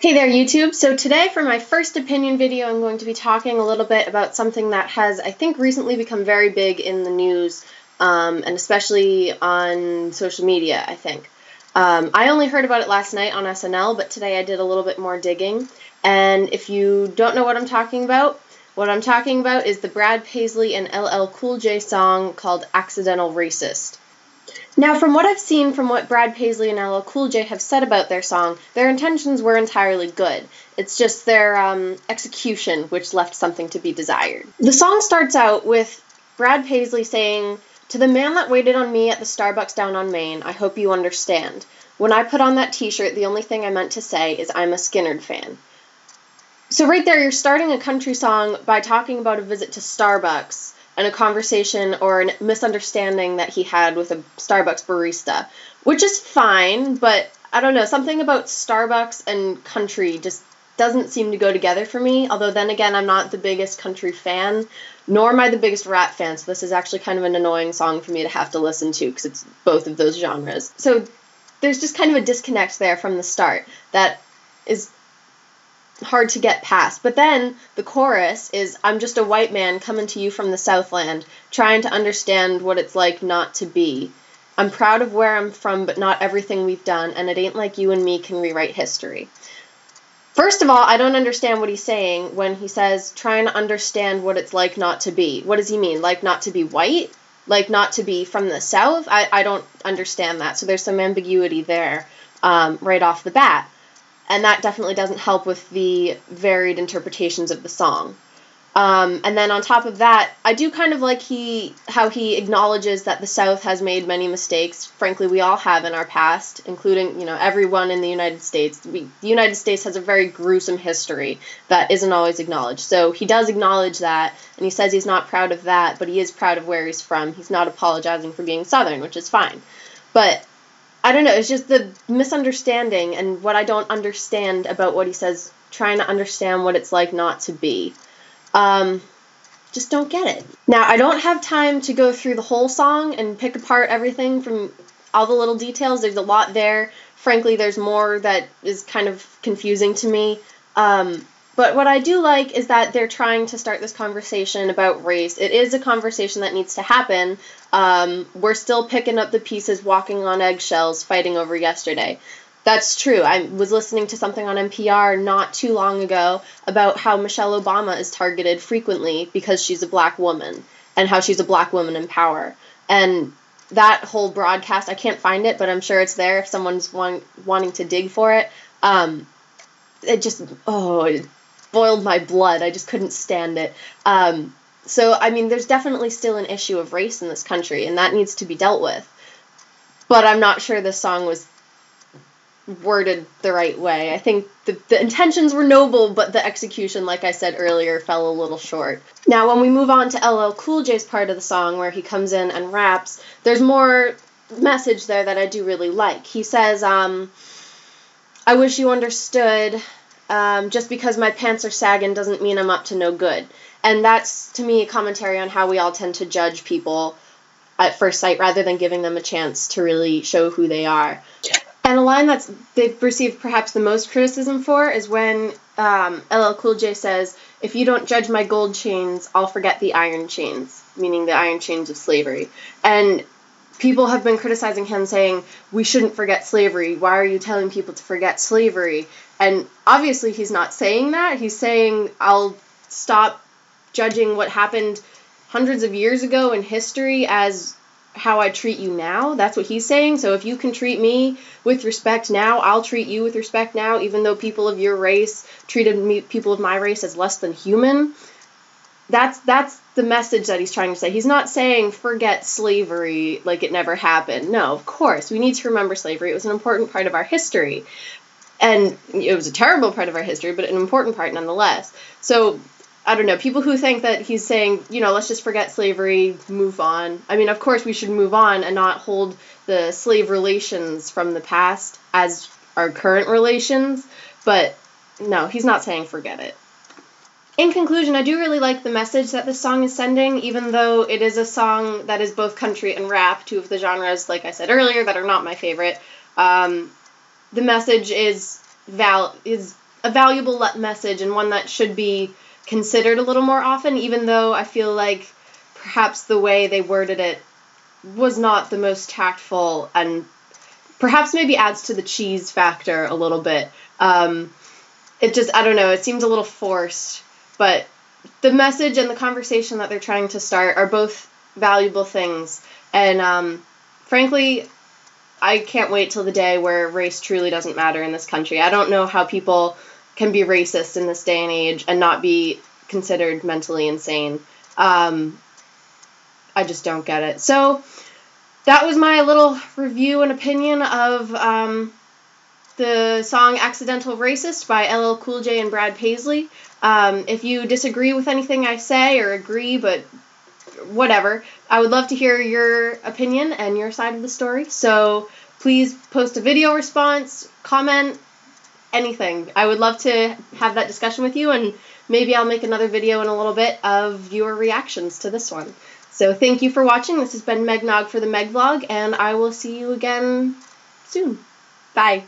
Hey there, YouTube. So today for my first opinion video, I'm going to be talking a little bit about something that has, I think, recently become very big in the news, and especially on social media, I think. I only heard about it last night on SNL, but today I did a little bit more digging. And if you don't know what I'm talking about is the Brad Paisley and LL Cool J song called Accidental Racist. Now, from what I've seen from what Brad Paisley and LL Cool J have said about their song, their intentions were entirely good. It's just their execution which left something to be desired. The song starts out with Brad Paisley saying, "To the man that waited on me at the Starbucks down on Main, I hope you understand. When I put on that t-shirt, the only thing I meant to say is I'm a Skinnerd fan." So right there, you're starting a country song by talking about a visit to Starbucks and a conversation or a misunderstanding that he had with a Starbucks barista, which is fine, but I don't know, something about Starbucks and country just doesn't seem to go together for me, although then again, I'm not the biggest country fan, nor am I the biggest rap fan, so this is actually kind of an annoying song for me to have to listen to, because it's both of those genres. So there's just kind of a disconnect there from the start that is hard to get past. But then the chorus is, "I'm just a white man coming to you from the Southland, trying to understand what it's like not to be. I'm proud of where I'm from, but not everything we've done, and it ain't like you and me can rewrite history." First of all, I don't understand what he's saying when he says trying to understand what it's like not to be. What does he mean? Like not to be white? Like not to be from the South? I don't understand that. So there's some ambiguity there right off the bat. And that definitely doesn't help with the varied interpretations of the song. And then on top of that, I do kind of like how he acknowledges that the South has made many mistakes. Frankly, we all have in our past, including, everyone in the United States. The United States has a very gruesome history that isn't always acknowledged. So he does acknowledge that, and he says he's not proud of that, but he is proud of where he's from. He's not apologizing for being Southern, which is fine. But I don't know, it's just the misunderstanding and what I don't understand about what he says, trying to understand what it's like not to be. Just don't get it. Now, I don't have time to go through the whole song and pick apart everything from all the little details. There's a lot there. Frankly, there's more that is kind of confusing to me. But what I do like is that they're trying to start this conversation about race. It is a conversation that needs to happen. We're still picking up the pieces, walking on eggshells, fighting over yesterday. That's true. I was listening to something on NPR not too long ago about how Michelle Obama is targeted frequently because she's a black woman and how she's a black woman in power. And that whole broadcast, I can't find it, but I'm sure it's there if someone's wanting to dig for it. It boiled my blood. I just couldn't stand it. So, there's definitely still an issue of race in this country, and that needs to be dealt with. But I'm not sure this song was worded the right way. I think the intentions were noble, but the execution, like I said earlier, fell a little short. Now, when we move on to LL Cool J's part of the song, where he comes in and raps, there's more message there that I do really like. He says, "I wish you understood, just because my pants are sagging doesn't mean I'm up to no good." And that's, to me, a commentary on how we all tend to judge people at first sight rather than giving them a chance to really show who they are. And a line that they've received perhaps the most criticism for is when LL Cool J says, "If you don't judge my gold chains, I'll forget the iron chains," meaning the iron chains of slavery. And people have been criticizing him, saying, "We shouldn't forget slavery. Why are you telling people to forget slavery?" And obviously he's not saying that. He's saying, I'll stop judging what happened hundreds of years ago in history as how I treat you now. That's what he's saying. So if you can treat me with respect now, I'll treat you with respect now, even though people of your race treated people of my race as less than human. That's the message that he's trying to say. He's not saying forget slavery like it never happened. No, of course, we need to remember slavery. It was an important part of our history. And it was a terrible part of our history, but an important part nonetheless. So, I don't know, people who think that he's saying, let's just forget slavery, move on. Of course we should move on and not hold the slave relations from the past as our current relations, but no, he's not saying forget it. In conclusion, I do really like the message that this song is sending, even though it is a song that is both country and rap, two of the genres, like I said earlier, that are not my favorite. The message is a valuable message and one that should be considered a little more often, even though I feel like perhaps the way they worded it was not the most tactful and perhaps maybe adds to the cheese factor a little bit. It just, I don't know, it seems a little forced, but the message and the conversation that they're trying to start are both valuable things, and frankly, I can't wait till the day where race truly doesn't matter in this country. I don't know how people can be racist in this day and age and not be considered mentally insane. I just don't get it. So that was my little review and opinion of the song Accidental Racist by LL Cool J and Brad Paisley. If you disagree with anything I say or agree, but whatever, I would love to hear your opinion and your side of the story. So please post a video response, comment, anything. I would love to have that discussion with you, and maybe I'll make another video in a little bit of your reactions to this one. So thank you for watching. This has been MegVlogg for the MegVlogg, and I will see you again soon. Bye.